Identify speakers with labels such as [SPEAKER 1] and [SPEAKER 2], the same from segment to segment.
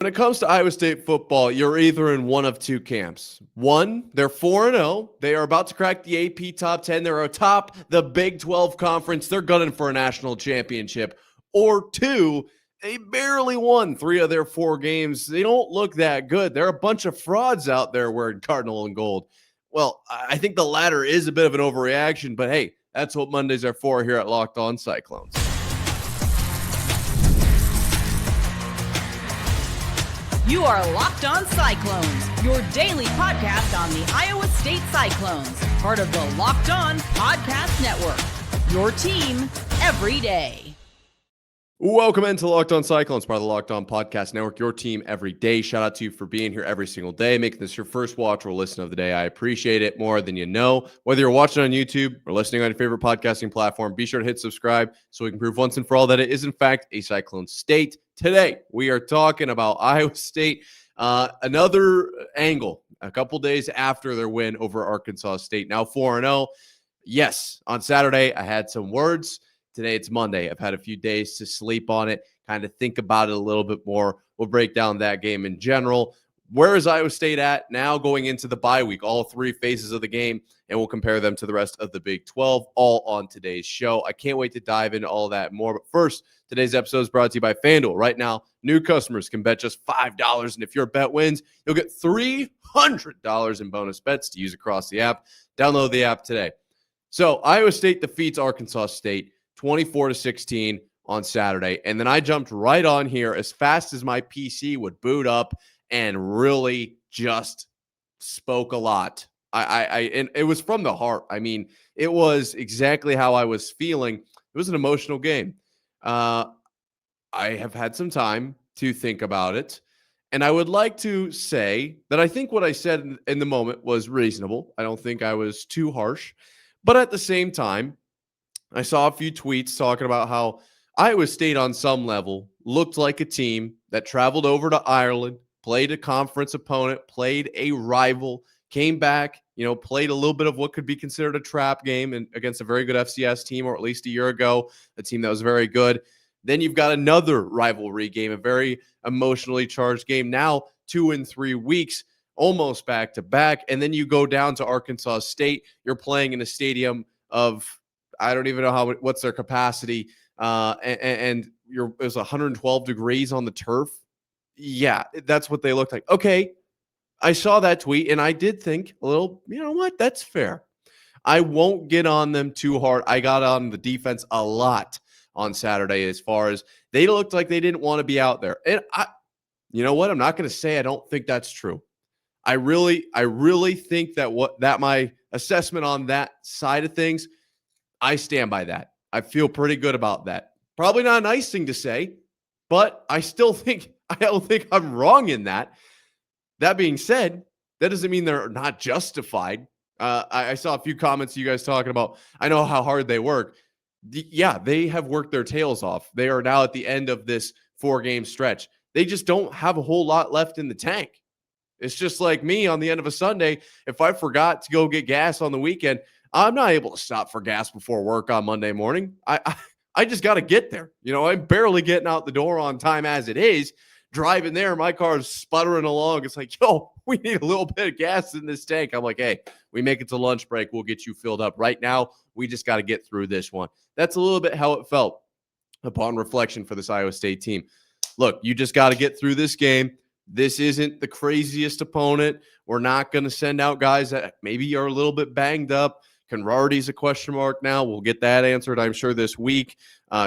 [SPEAKER 1] When it comes to Iowa State football, you're either in one of two camps. One, they're 4-0. They are about to crack the AP top 10. They're atop the Big 12 conference. They're gunning for a national championship. Or two, they barely won 3 of their 4 games. They don't look that good. There are a bunch of frauds out there wearing cardinal and gold. Well, I think the latter is a bit of an overreaction, but hey, that's what Mondays are for here at Locked On Cyclones.
[SPEAKER 2] You are Locked On Cyclones, your daily podcast on the Iowa State Cyclones, part of the Locked On Podcast Network, your team every day.
[SPEAKER 1] Welcome into Locked On Cyclones, part of the Locked On Podcast Network, your team every day. Shout out to you for being here every single day, making this your first watch or listen of the day. I appreciate it more than you know. Whether you're watching on YouTube or listening on your favorite podcasting platform, be sure to hit subscribe so we can prove once and for all that it is, in fact, a Cyclone state. Today, we are talking about Iowa State, another angle, a couple days after their win over Arkansas State, now 4-0. Yes, on Saturday, I had some words. Today, it's Monday. I've had a few days to sleep on it, kind of think about it a little bit more. We'll break down that game in general. Where is Iowa State at now going into the bye week? All 3 phases of the game, and we'll compare them to the rest of the Big 12, all on today's show. I can't wait to dive into all that more. But first, today's episode is brought to you by FanDuel. Right now, new customers can bet just $5, and if your bet wins, you'll get $300 in bonus bets to use across the app. Download the app today. So, Iowa State defeats Arkansas State 24-16 on Saturday. And then I jumped right on here as fast as my PC would boot up and really just spoke a lot. And it was from the heart. I mean, it was exactly how I was feeling. It was an emotional game. I have had some time to think about it. And I would like to say that I think what I said in the moment was reasonable. I don't think I was too harsh. But at the same time, I saw a few tweets talking about how Iowa State on some level looked like a team that traveled over to Ireland, played a conference opponent, played a rival, came back, played a little bit of what could be considered a trap game against a very good FCS team, or at least a year ago, a team that was very good. Then you've got another rivalry game, a very emotionally charged game. Now 2 and 3 weeks, almost back to back. And then you go down to Arkansas State. You're playing in a stadium of, I don't even know what's their capacity. It was 112 degrees on the turf. Yeah, that's what they looked like. Okay, I saw that tweet and I did think a little, you know what? That's fair. I won't get on them too hard. I got on the defense a lot on Saturday as far as they looked like they didn't want to be out there. And you know what? I'm not going to say I don't think that's true. I really think that my assessment on that side of things, I stand by that. I feel pretty good about that. Probably not a nice thing to say, but I don't think I'm wrong in that. That being said, that doesn't mean they're not justified. I saw a few comments of you guys talking about, I know how hard they work. Yeah, they have worked their tails off. They are now at the end of this 4-game stretch. They just don't have a whole lot left in the tank. It's just like me on the end of a Sunday. If I forgot to go get gas on the weekend, I'm not able to stop for gas before work on Monday morning. I just got to get there. I'm barely getting out the door on time as it is. Driving there, my car's sputtering along. It's like, yo, we need a little bit of gas in this tank. I'm like, hey, we make it to lunch break. We'll get you filled up. Right now, we just got to get through this one. That's a little bit how it felt upon reflection for this Iowa State team. Look, you just got to get through this game. This isn't the craziest opponent. We're not going to send out guys that maybe are a little bit banged up. Conrarty's a question mark now. We'll get that answered, I'm sure, this week.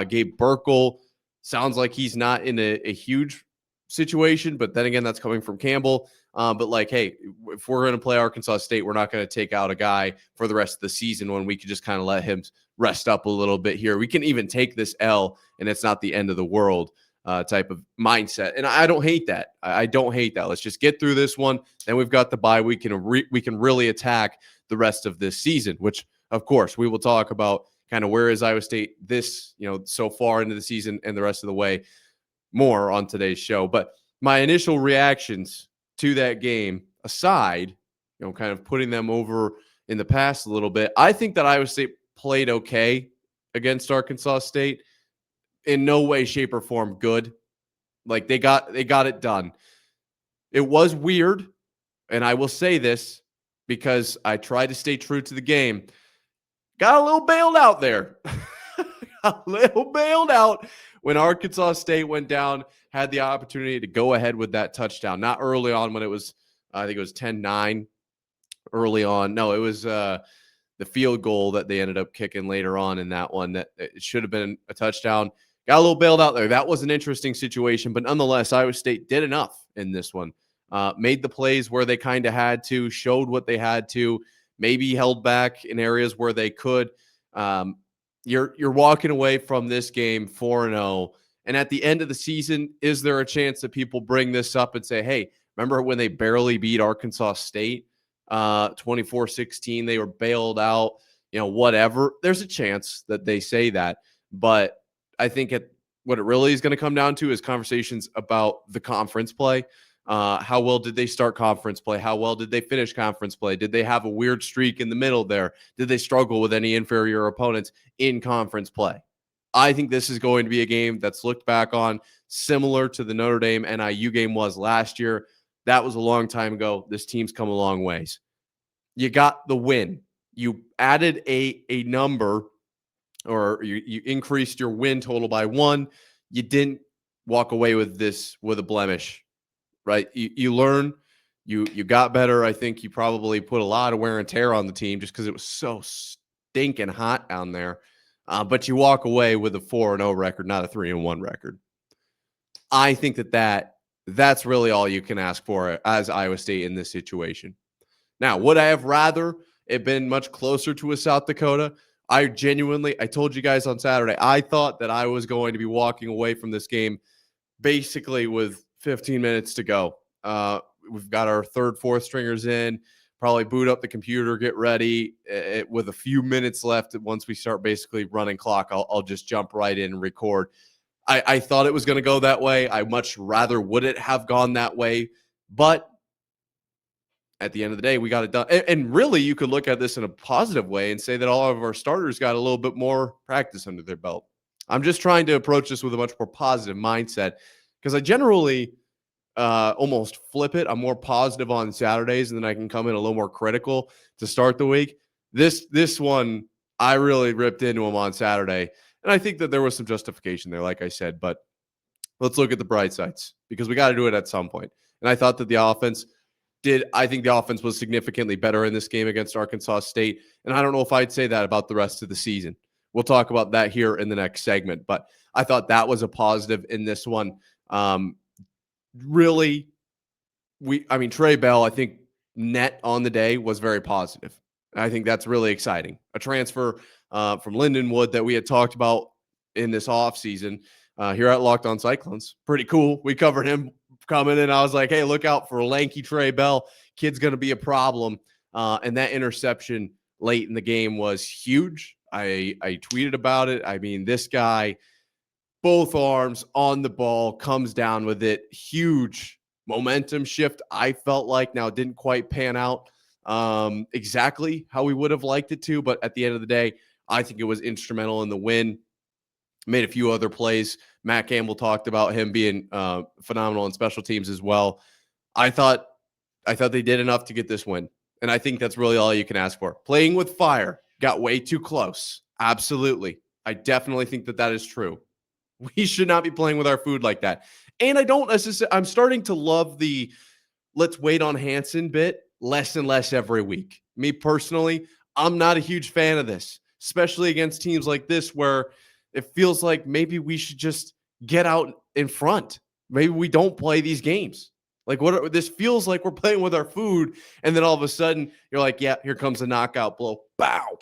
[SPEAKER 1] Gabe Burkle sounds like he's not in a huge situation, but then again, that's coming from Campbell. But hey, if we're going to play Arkansas State, we're not going to take out a guy for the rest of the season when we could just kind of let him rest up a little bit here. We can even take this L, and it's not the end of the world type of mindset. And I don't hate that. I don't hate that. Let's just get through this one. Then we've got the bye. We can really attack the rest of this season, which, of course, we will talk about kind of where is Iowa State this, so far into the season and the rest of the way more on today's show. But my initial reactions to that game aside, kind of putting them over in the past a little bit, I think that Iowa State played okay against Arkansas State. In no way, shape, or form good. Like they got it done. It was weird, and I will say this because I tried to stay true to the game. Got a little bailed out there. A little bailed out when Arkansas State went down, had the opportunity to go ahead with that touchdown. Not early on when it was, I think it was 10-9 early on. No, it was the field goal that they ended up kicking later on in that one. That it should have been a touchdown. Got a little bailed out there. That was an interesting situation, but nonetheless, Iowa State did enough in this one. Made the plays where they kind of had to, showed what they had to, maybe held back in areas where they could. You're walking away from this game 4-0. And at the end of the season, is there a chance that people bring this up and say, hey, remember when they barely beat Arkansas State 24-16? They were bailed out, whatever. There's a chance that they say that. But I think what it really is going to come down to is conversations about the conference play. How well did they start conference play? How well did they finish conference play? Did they have a weird streak in the middle there? Did they struggle with any inferior opponents in conference play? I think this is going to be a game that's looked back on similar to the Notre Dame NIU game was last year. That was a long time ago. This team's come a long ways. You got the win. You added a number, or you increased your win total by 1. You didn't walk away with this with a blemish. Right. You learn, you got better. I think you probably put a lot of wear and tear on the team just because it was so stinking hot down there. But you walk away with a 4-0 record, not a 3-1 record. I think that's really all you can ask for as Iowa State in this situation. Now, would I have rather it been much closer to a South Dakota? I told you guys on Saturday, I thought that I was going to be walking away from this game basically with 15 minutes to go. We've got our third, fourth stringers in, probably boot up the computer, get ready. With a few minutes left, once we start basically running clock, I'll just jump right in and record. I thought it was going to go that way. I much rather would it have gone that way. But at the end of the day, we got it done. And really, you could look at this in a positive way and say that all of our starters got a little bit more practice under their belt. I'm just trying to approach this with a much more positive mindset, because I generally almost flip it. I'm more positive on Saturdays, and then I can come in a little more critical to start the week. This one, I really ripped into him on Saturday, and I think that there was some justification there, like I said. But let's look at the bright sides, because we got to do it at some point. And I thought that the offense was significantly better in this game against Arkansas State, and I don't know if I'd say that about the rest of the season. We'll talk about that here in the next segment, but I thought that was a positive in this one. Really, Trey Bell, I think net on the day was very positive. I think that's really exciting. A transfer from Lindenwood that we had talked about in this offseason here at Locked On Cyclones. Pretty cool. We covered him coming in. I was like, hey, look out for lanky Trey Bell. Kid's going to be a problem. And that interception late in the game was huge. I tweeted about it. I mean, this guy, both arms on the ball, comes down with it. Huge momentum shift, I felt like. Now, it didn't quite pan out exactly how we would have liked it to, but at the end of the day, I think it was instrumental in the win. Made a few other plays. Matt Campbell talked about him being phenomenal in special teams as well. I thought they did enough to get this win, and I think that's really all you can ask for. Playing with fire got way too close. Absolutely. I definitely think that is true. We should not be playing with our food like that. And I'm starting to love the let's wait on Hansen bit less and less every week. Me personally, I'm not a huge fan of this, especially against teams like this where it feels like maybe we should just get out in front. Maybe we don't play these games. Like this feels like we're playing with our food, and then all of a sudden you're like, yeah, here comes a knockout blow. Bow.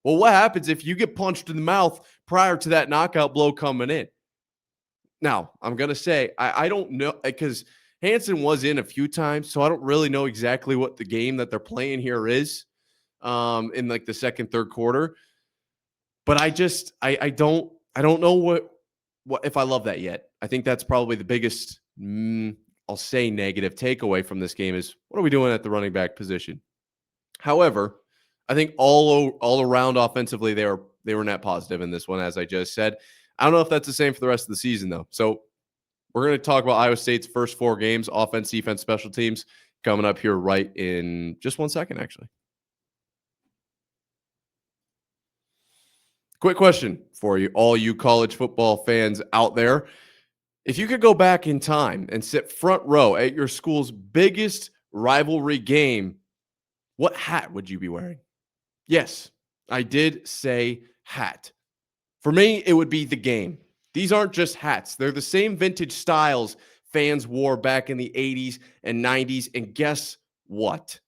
[SPEAKER 1] Well, what happens if you get punched in the mouth prior to that knockout blow coming in? Now, I'm going to say, I don't know, because Hansen was in a few times, so I don't really know exactly what the game that they're playing here is in like the second, third quarter. But I don't know what if I love that yet. I think that's probably the biggest, I'll say, negative takeaway from this game is what are we doing at the running back position? However, I think all around offensively, they were net positive in this one, as I just said. I don't know if that's the same for the rest of the season, though. So We're going to talk about Iowa State's first 4 games, offense, defense, special teams, coming up here right in just 1 second, actually. Quick question for you, all you college football fans out there. If you could go back in time and sit front row at your school's biggest rivalry game, what hat would you be wearing? Yes, I did say hat. For me, it would be the game. These aren't just hats. They're the same vintage styles fans wore back in the 80s and 90s. And guess what?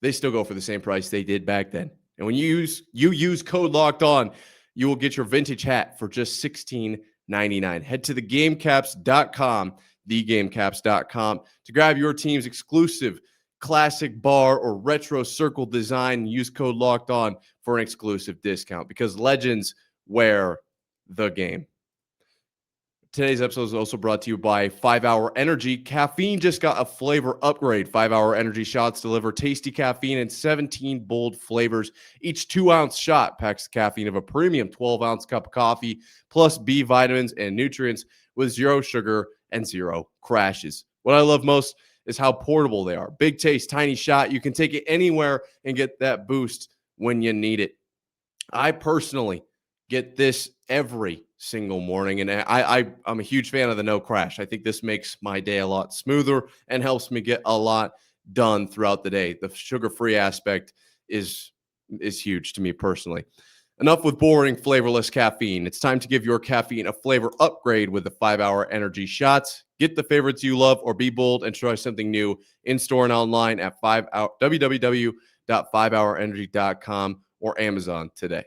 [SPEAKER 1] They still go for the same price they did back then. And when you use code Locked On, you will get your vintage hat for just $16.99. Head to thegamecaps.com, thegamecaps.com, to grab your team's exclusive classic bar or retro circle design and use code Locked On for an exclusive discount, because legends wear the game. Today's episode is also brought to you by 5-Hour Energy. Caffeine just got a flavor upgrade. 5-Hour Energy shots deliver tasty caffeine in 17 bold flavors. Each 2-ounce shot packs the caffeine of a premium 12-ounce cup of coffee, plus B vitamins and nutrients with 0 sugar and 0 crashes. What I love most is how portable they are. Big taste, tiny shot. You can take it anywhere and get that boost when you need it. I personally get this every single morning, and I'm a huge fan of the no crash. I think this makes my day a lot smoother and helps me get a lot done throughout the day. The sugar-free aspect is huge to me personally. Enough with boring, flavorless caffeine. It's time to give your caffeine a flavor upgrade with the 5-Hour Energy shots. Get the favorites you love, or be bold and try something new in-store and online at www.5hourenergy.com or Amazon today.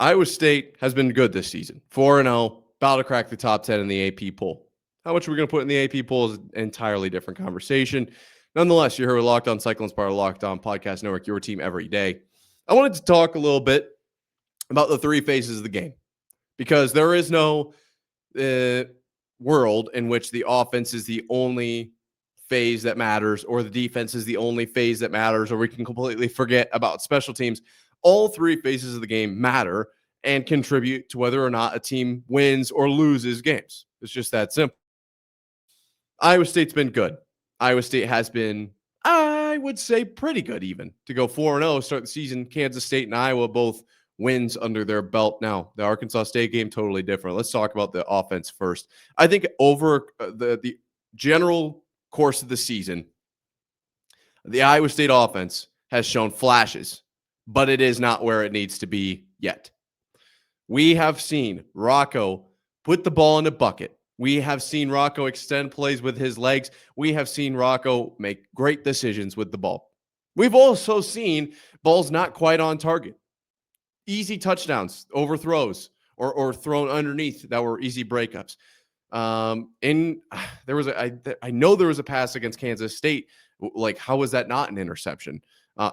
[SPEAKER 1] Iowa State has been good this season. 4-0, about to crack the top 10 in the AP poll. How much we're going to put in the AP poll is an entirely different conversation. Nonetheless, you're here with Locked On Cyclones, part of Locked On Podcast Network, your team every day. I wanted to talk a little bit about the 3 phases of the game, because there is no world in which the offense is the only phase that matters, or the defense is the only phase that matters, or we can completely forget about special teams. All 3 phases of the game matter and contribute to whether or not a team wins or loses games. It's just that simple. Iowa State's been good. Iowa State has been, I would say, pretty good even. To go 4-0, start the season, Kansas State and Iowa both wins under their belt. Now, the Arkansas State game, totally different. Let's talk about the offense first. I think over the general course of the season, the Iowa State offense has shown flashes, but it is not where it needs to be yet. We have seen Rocco put the ball in a bucket. We have seen Rocco extend plays with his legs. We have seen Rocco make great decisions with the ball. We've also seen balls not quite on target. Easy touchdowns, overthrows, or thrown underneath that were easy breakups. I know there was a pass against Kansas State. Like, how was that not an interception?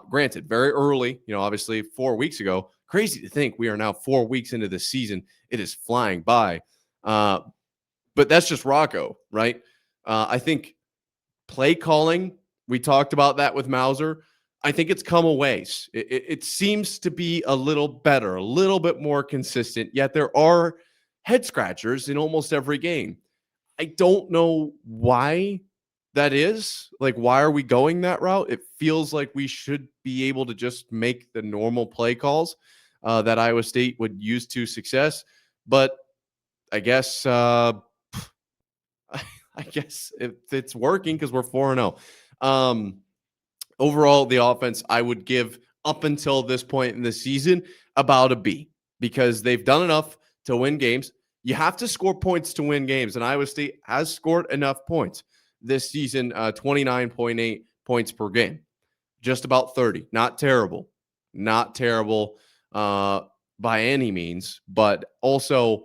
[SPEAKER 1] Granted, very early, obviously 4 weeks ago. Crazy to think we are now 4 weeks into the season. It is flying by. But that's just Rocco, right? I think play calling, we talked about that with Mauser. I think it's come a ways. It seems to be a little better, a little bit more consistent, yet there are head scratchers in almost every game. I don't know why that is. Like, why are we going that route? It feels like we should be able to just make the normal play calls that Iowa State would use to success. But I guess it's working because we're 4-0. Overall, the offense, I would give up until this point in the season about a B, because they've done enough to win games. You have to score points to win games, and Iowa State has scored enough points this season, 29.8 points per game, just about 30. Not terrible by any means, but also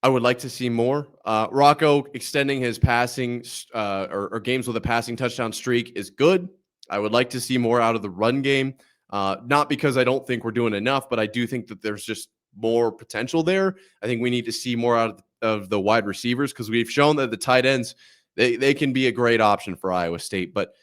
[SPEAKER 1] I would like to see more. Rocco extending his passing or games with a passing touchdown streak is good. I would like to see more out of the run game, not because I don't think we're doing enough, but I do think that there's just more potential there. I think we need to see more out of the wide receivers, because we've shown that the tight ends, they can be a great option for Iowa State, but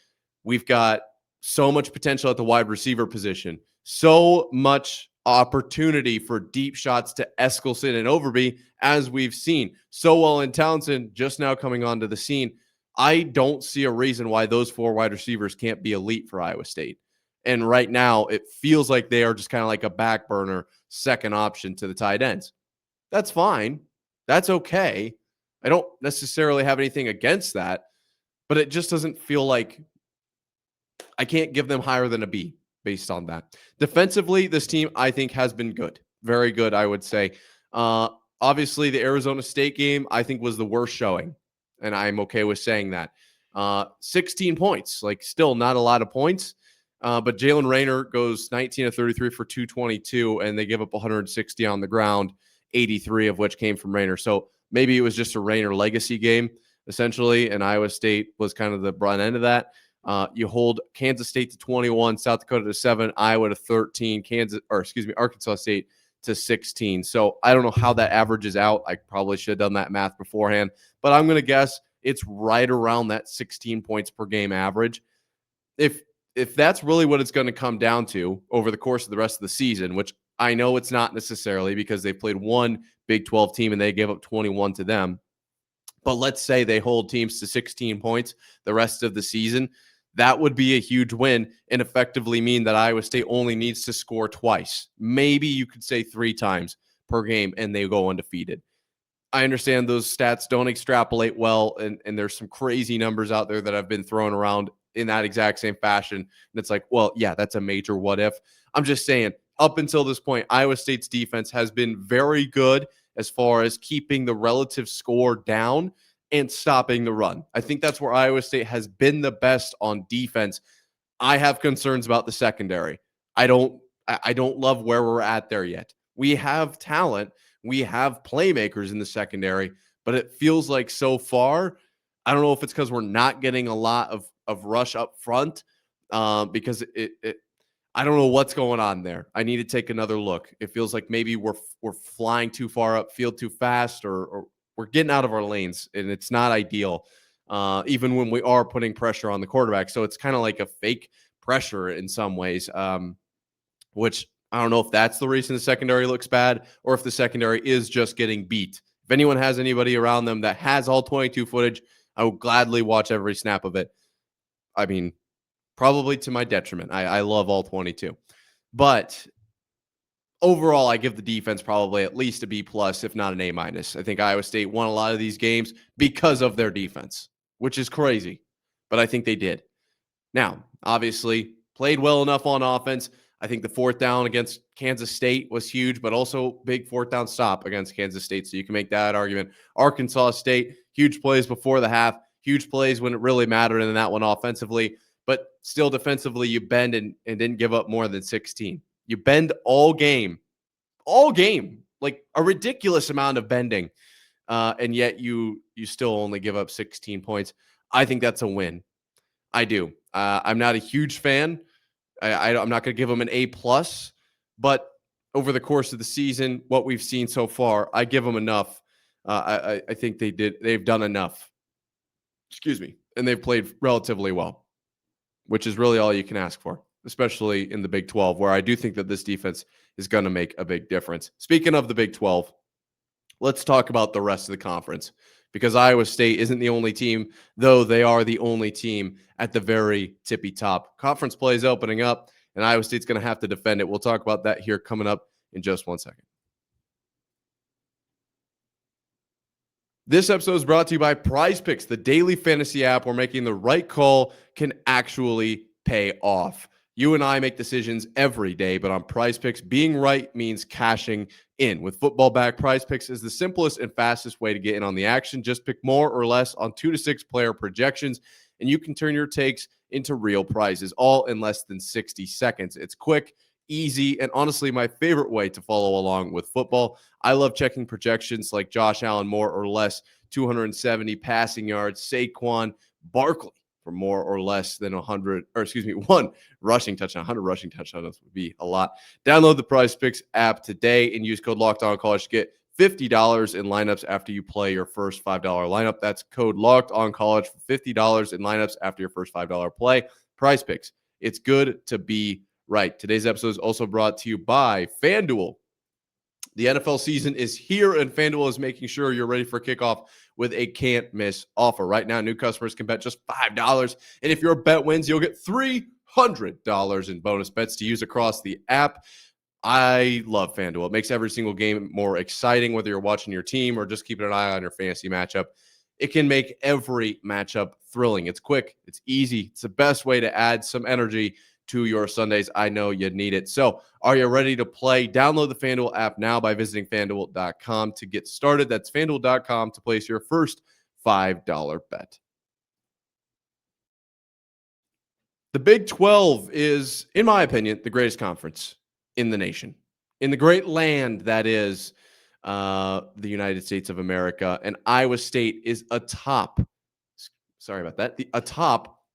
[SPEAKER 1] we've got so much potential at the wide receiver position, so much opportunity for deep shots to Eskelson and Overby, as we've seen. Sowell and Townsend just now coming onto the scene. I don't see a reason why those 4 wide receivers can't be elite for Iowa State. And right now, it feels like they are just kind of like a back burner second option to the tight ends. That's fine. That's okay. I don't necessarily have anything against that, but it just doesn't feel like I can't give them higher than a B based on that. Defensively, this team, I think, has been good. Very good, I would say. Obviously, the Arizona State game, I think, was the worst showing, and I'm okay with saying that. 16 points, like still not a lot of points, but Jalen Rayner goes 19 of 33 for 222, and they give up 160 on the ground, 83 of which came from Rayner. So maybe it was just a Rayner legacy game, essentially, and Iowa State was kind of the brunt end of that. You hold Kansas State to 21, South Dakota to 7, Iowa to 13, Arkansas State to 16. So I don't know how that averages out. I probably should have done that math beforehand, but I'm going to guess it's right around that 16 points per game average. If that's really what it's going to come down to over the course of the rest of the season, which I know it's not necessarily because they played one Big 12 team and they gave up 21 to them. But let's say they hold teams to 16 points the rest of the season. That would be a huge win and effectively mean that Iowa State only needs to score twice. Maybe you could say 3 times per game and they go undefeated. I understand those stats don't extrapolate well, and there's some crazy numbers out there that have been thrown around in that exact same fashion. And it's like, well, yeah, that's a major what if. I'm just saying, up until this point, Iowa State's defense has been very good as far as keeping the relative score down and stopping the run. I think that's where Iowa State has been the best on defense. I have concerns about the secondary. I don't love where we're at there yet. We have talent. We have playmakers in the secondary, but it feels like so far, I don't know if it's because we're not getting a lot of rush up front, because I don't know what's going on there. I need to take another look. It feels like maybe we're flying too far upfield too fast, or we're getting out of our lanes, and it's not ideal, even when we are putting pressure on the quarterback. So it's kind of like a fake pressure in some ways, which I don't know if that's the reason the secondary looks bad or if the secondary is just getting beat. If anyone has anybody around them that has all 22 footage, I will gladly watch every snap of it. I mean, probably to my detriment. I love all 22. But overall, I give the defense probably at least a B+, if not an A-. I think Iowa State won a lot of these games because of their defense, which is crazy, but I think they did. Now, obviously, played well enough on offense. I think the 4th down against Kansas State was huge, but also big 4th down stop against Kansas State, so you can make that argument. Arkansas State, huge plays before the half, huge plays when it really mattered in that one offensively, but still defensively, you bend and didn't give up more than 16. You bend all game, like a ridiculous amount of bending, and yet you still only give up 16 points. I think that's a win. I do. I'm not a huge fan. I'm not going to give them an A+, but over the course of the season, what we've seen so far, I give them enough. I think they've done enough. Excuse me. And they've played relatively well, which is really all you can ask for, especially in the Big 12, where I do think that this defense is going to make a big difference. Speaking of the Big 12, let's talk about the rest of the conference, because Iowa State isn't the only team, though they are the only team at the very tippy top. Conference play is opening up, and Iowa State's going to have to defend it. We'll talk about that here coming up in just 1 second. This episode is brought to you by Prize Picks, the daily fantasy app where making the right call can actually pay off. You and I make decisions every day, but on Prize Picks, being right means cashing in. With football back, Prize Picks is the simplest and fastest way to get in on the action. Just pick more or less on 2 to 6 player projections, and you can turn your takes into real prizes, all in less than 60 seconds. It's quick, easy, and honestly my favorite way to follow along with football. I love checking projections like Josh Allen more or less 270 passing yards, Saquon Barkley for more or less than 1 rushing touchdown. 100 rushing touchdowns would be a lot. Download the Prize Picks app today and use code LOCKEDONCollege to get $50 in lineups after you play your first $5 lineup. That's code LOCKEDONCollege for $50 in lineups after your first $5 play. Prize Picks. It's good to be right. Today's episode is also brought to you by FanDuel. The NFL season is here, and FanDuel is making sure you're ready for kickoff with a can't-miss offer. Right now, new customers can bet just $5, and if your bet wins, you'll get $300 in bonus bets to use across the app. I love FanDuel. It makes every single game more exciting, whether you're watching your team or just keeping an eye on your fantasy matchup. It can make every matchup thrilling. It's quick. It's easy. It's the best way to add some energy to your Sundays. I know you need it. So are you ready to play? Download the FanDuel app now by visiting FanDuel.com to get started. That's FanDuel.com to place your first $5 bet. The Big 12 is, in my opinion, the greatest conference in the nation, in the great land that is the United States of America. And Iowa State is atop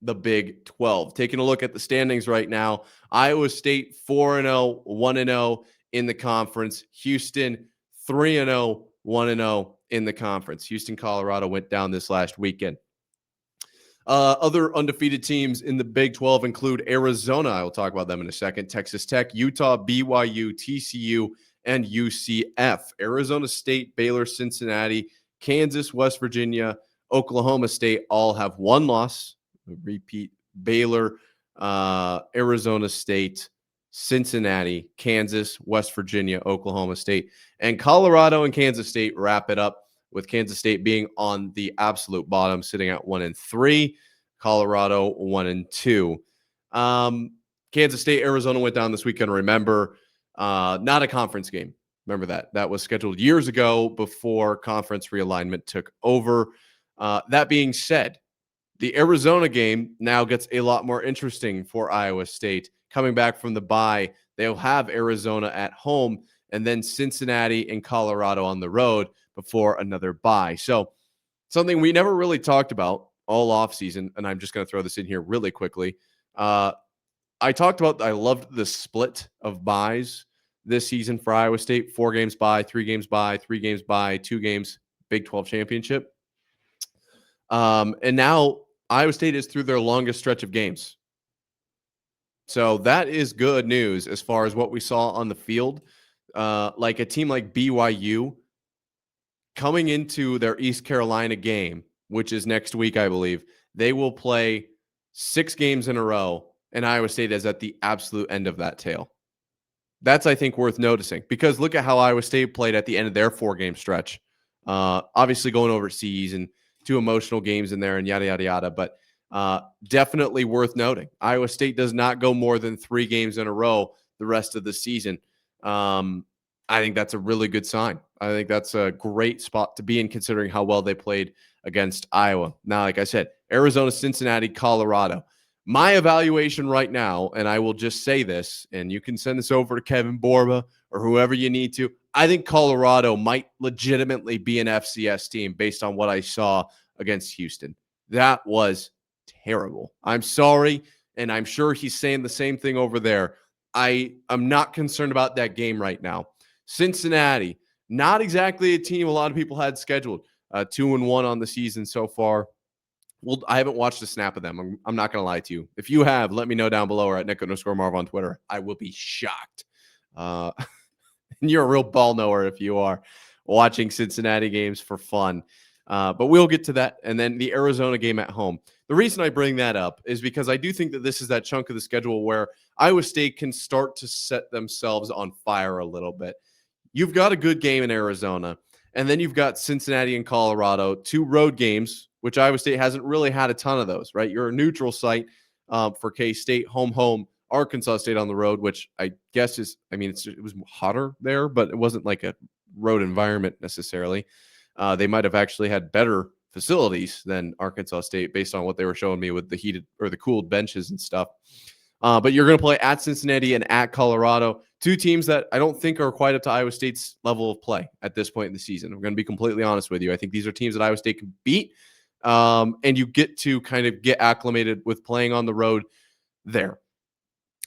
[SPEAKER 1] the Big 12. Taking a look at the standings right now, Iowa State 4-0, 1-0 in the conference. Houston 3-0, 1-0 in the conference. Houston, Colorado went down this last weekend. Other undefeated teams in the Big 12 include Arizona. I will talk about them in a second. Texas Tech, Utah, BYU, TCU, and UCF. Arizona State, Baylor, Cincinnati, Kansas, West Virginia, Oklahoma State all have one loss. Repeat: Baylor, Arizona State, Cincinnati, Kansas, West Virginia, Oklahoma State, and Colorado and Kansas State wrap it up, with Kansas State being on the absolute bottom, sitting at 1-3, Colorado 1-2. Kansas State, Arizona went down this weekend. Remember, not a conference game. Remember that was scheduled years ago before conference realignment took over. That being said, the Arizona game now gets a lot more interesting for Iowa State. Coming back from the bye, they'll have Arizona at home and then Cincinnati and Colorado on the road before another bye. So something we never really talked about all offseason, and I'm just going to throw this in here really quickly. I loved the split of buys this season for Iowa State. 4 games bye, 3 games bye, 3 games bye, 2 games Big 12 championship. And now Iowa State is through their longest stretch of games. So that is good news as far as what we saw on the field. Like a team like BYU coming into their East Carolina game, which is next week, I believe, they will play 6 games in a row, and Iowa State is at the absolute end of that tail. That's, I think, worth noticing, because look at how Iowa State played at the end of their 4-game stretch. Obviously going overseas and 2 emotional games in there and yada, yada, yada. But definitely worth noting. Iowa State does not go more than 3 games in a row the rest of the season. I think that's a really good sign. I think that's a great spot to be in, considering how well they played against Iowa. Now, like I said, Arizona, Cincinnati, Colorado. My evaluation right now, and I will just say this, and you can send this over to Kevin Borba or whoever you need to. I think Colorado might legitimately be an FCS team based on what I saw against Houston. That was terrible. I'm sorry, and I'm sure he's saying the same thing over there. I am not concerned about that game right now. Cincinnati, not exactly a team a lot of people had scheduled. 2-1 on the season so far. Well, I haven't watched a snap of them. I'm not going to lie to you. If you have, let me know down below or at Nick_Marv on Twitter. I will be shocked. And you're a real ball knower if you are watching Cincinnati games for fun. But we'll get to that. And then the Arizona game at home. The reason I bring that up is because I do think that this is that chunk of the schedule where Iowa State can start to set themselves on fire a little bit. You've got a good game in Arizona, and then you've got Cincinnati and Colorado, 2 road games, which Iowa State hasn't really had a ton of those, right? You're a neutral site for K-State, home, Arkansas State on the road, which I guess is, it was hotter there, but it wasn't like a road environment necessarily. They might have actually had better facilities than Arkansas State based on what they were showing me with the heated or the cooled benches and stuff. But you're going to play at Cincinnati and at Colorado, 2 teams that I don't think are quite up to Iowa State's level of play at this point in the season. I'm going to be completely honest with you. I think these are teams that Iowa State can beat, and you get to kind of get acclimated with playing on the road there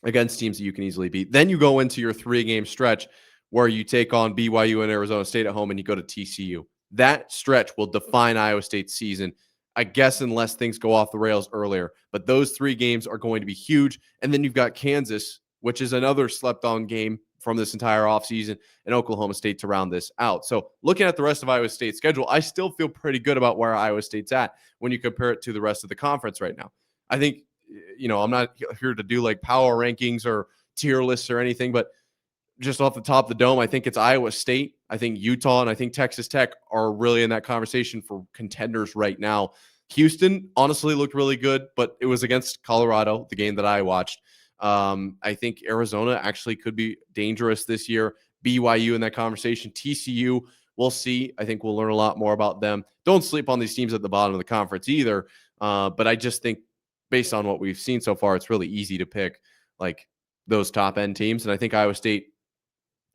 [SPEAKER 1] against teams that you can easily beat. Then you go into your 3-game stretch where you take on BYU and Arizona State at home, and you go to TCU. That stretch will define Iowa State's season, I guess, unless things go off the rails earlier. But those 3 games are going to be huge. And then you've got Kansas, which is another slept-on game from this entire offseason, and Oklahoma State to round this out. So looking at the rest of Iowa State's schedule, I still feel pretty good about where Iowa State's at when you compare it to the rest of the conference right now. I think, I'm not here to do like power rankings or tier lists or anything, but just off the top of the dome, I think it's Iowa State. I think Utah and I think Texas Tech are really in that conversation for contenders right now. Houston honestly looked really good, but it was against Colorado, the game that I watched. I think Arizona actually could be dangerous this year. BYU in that conversation. TCU, we'll see. I think we'll learn a lot more about them. Don't sleep on these teams at the bottom of the conference either. But I just think based on what we've seen so far, it's really easy to pick like those top end teams. And I think Iowa State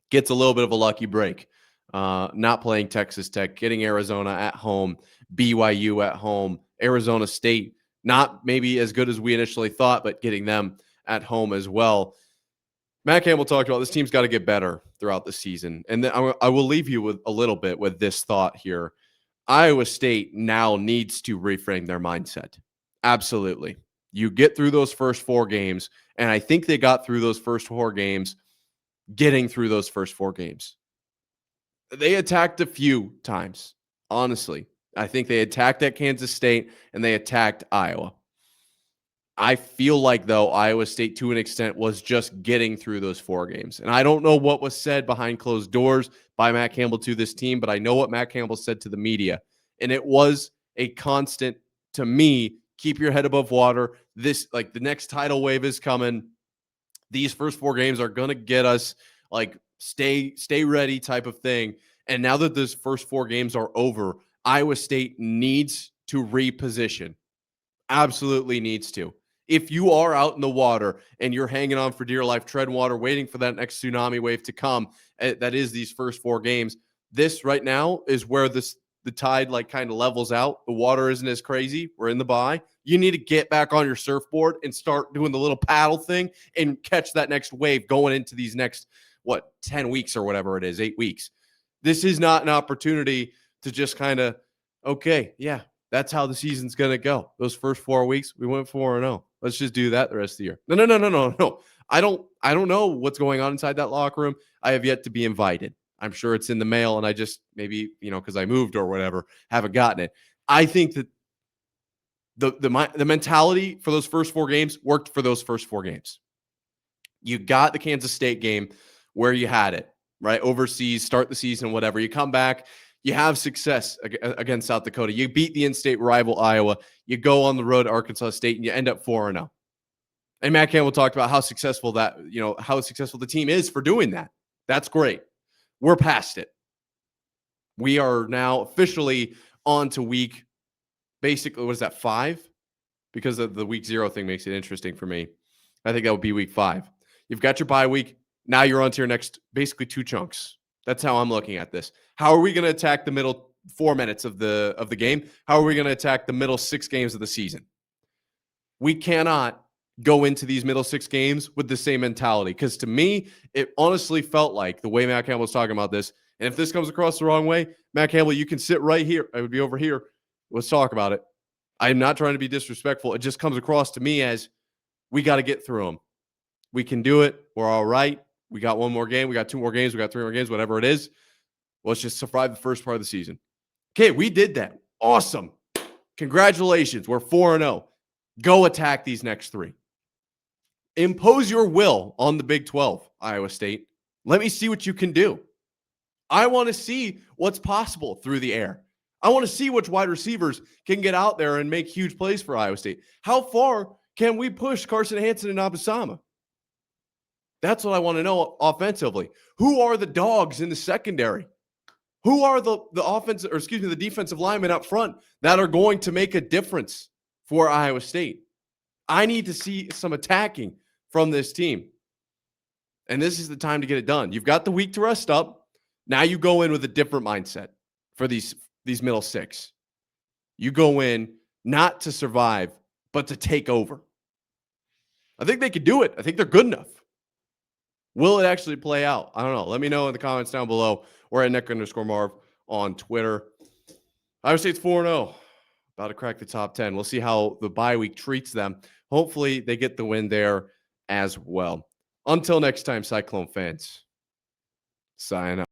[SPEAKER 1] gets a little bit of a lucky break. Not playing Texas Tech, getting Arizona at home, BYU at home, Arizona State, not maybe as good as we initially thought, but getting them at home as well. Matt Campbell talked about this team's got to get better throughout the season. And then I will leave you with a little bit with this thought here. Iowa State now needs to reframe their mindset. Absolutely. You get through those first 4 games, and I think they got through those first 4 games getting through those first 4 games. They attacked a few times, honestly. I think they attacked at Kansas State and they attacked Iowa. I feel like, though, Iowa State, to an extent, was just getting through those 4 games. And I don't know what was said behind closed doors by Matt Campbell to this team, but I know what Matt Campbell said to the media. And it was a constant, to me, keep your head above water. This, like, the next tidal wave is coming. These first 4 games are going to get us, like, stay ready type of thing. And now that those first 4 games are over, Iowa State needs to reposition. Absolutely needs to. If you are out in the water and you're hanging on for dear life, tread water, waiting for that next tsunami wave to come, that is these first 4 games, this right now is where the tide like kind of levels out. The water isn't as crazy. We're in the bye. You need to get back on your surfboard and start doing the little paddle thing and catch that next wave going into these next, 10 weeks or whatever it is, 8 weeks. This is not an opportunity to just kind of, okay, yeah, that's how the season's going to go. Those first 4 weeks, we went 4-0. Let's just do that the rest of the year. No. I don't know what's going on inside that locker room. I have yet to be invited. I'm sure it's in the mail, and I just maybe, because I moved or whatever, haven't gotten it. I think that the mentality for those first 4 games worked for those first 4 games. You got the Kansas State game where you had it, right? Overseas, start the season, whatever. You come back, you have success against South Dakota. You beat the in-state rival Iowa. You go on the road to Arkansas State, and you end up 4-0. And Matt Campbell talked about how successful the team is for doing that. That's great. We're past it. We are now officially on to week, basically, what is that, 5? Because of the week 0 thing makes it interesting for me. I think that would be week 5. You've got your bye week. Now you're on to your next, basically 2 chunks. That's how I'm looking at this. How are we going to attack the middle 4 minutes of the game? How are we going to attack the middle 6 games of the season? We cannot go into these middle 6 games with the same mentality, because to me, it honestly felt like the way Matt Campbell was talking about this, and if this comes across the wrong way, Matt Campbell, you can sit right here. I would be over here. Let's talk about it. I'm not trying to be disrespectful. It just comes across to me as we got to get through them. We can do it. We're all right. We got 1 more game. We got 2 more games. We got 3 more games, whatever it is. Let's just survive the first part of the season. Okay, we did that. Awesome. Congratulations. We're 4-0. Go attack these next 3. Impose your will on the Big 12, Iowa State. Let me see what you can do. I want to see what's possible through the air. I want to see which wide receivers can get out there and make huge plays for Iowa State. How far can we push Carson, Hansen, and Abasama? That's what I want to know offensively. Who are the dogs in the secondary? Who are the defensive linemen up front that are going to make a difference for Iowa State? I need to see some attacking from this team. And this is the time to get it done. You've got the week to rest up. Now you go in with a different mindset for these middle 6. You go in not to survive, but to take over. I think they could do it. I think they're good enough. Will it actually play out? I don't know. Let me know in the comments down below or at Nick_Marv on Twitter. Iowa State's 4-0. About to crack the top 10. We'll see how the bye week treats them. Hopefully they get the win there as well. Until next time, Cyclone fans, sign up.